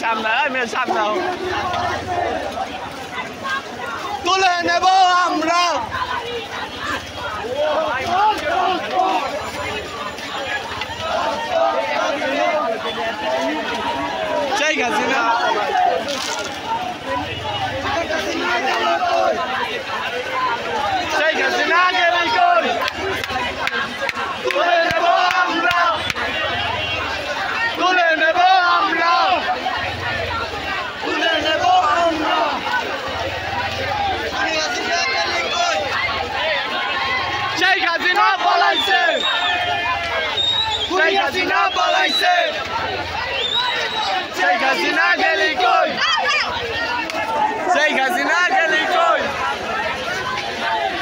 সামনে সামনে তুলে নেব আমরা শেখ হাসিনা শেখ হাসিনা গেলি কই তুলে নেব আমরা তুলে নেব আমরা তুলে নেব আমরা শেখ হাসিনা পালাইছে শেখ হাসিনা পালাইছে শেখ হাসিনা গেলি কই শেখ হাসিনা গেলি কই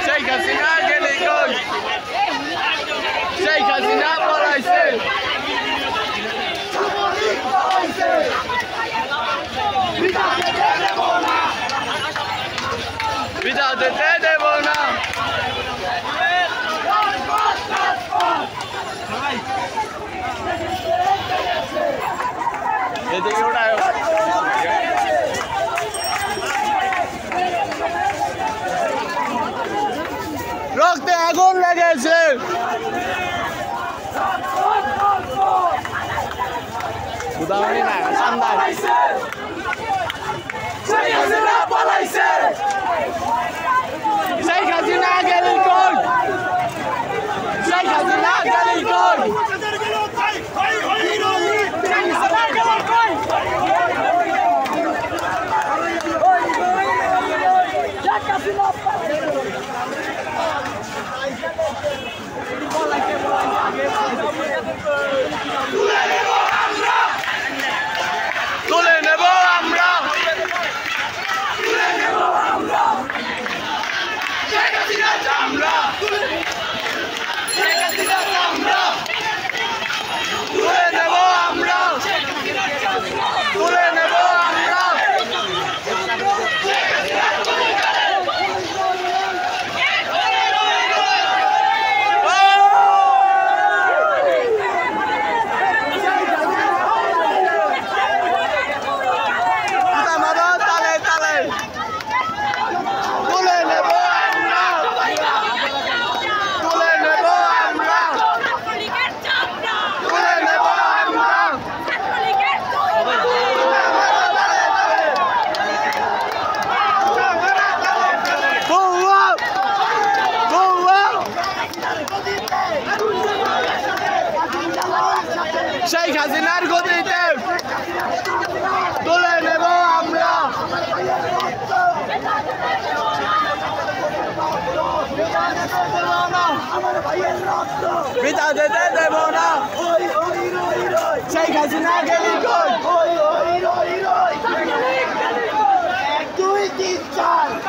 শেখ হাসিনা গেলি কই শেখ হাসিনা পালাইছে বিদা দিতে দেব না এদিকে ওটায় রক্তে আগুন লেগেছে উদাহরণ না সান্দার শেখ হাসিনা পালাইছে শেখ হাসিনা গেলি কই শেখ হাসিনা গেলি কই তুলে নেব আমরা তুলে নেব আমরা শেখ হাসিনা চামড়া শেখ হাসিনা চামড়া তুলে নেব আমরা তুলে নেব আমরা শেখ হাসিনার গদিতে তুলে নেব আমরা বিদা দিতে দেব না শেখ হাসিনা গেলি কই 1 2 3 4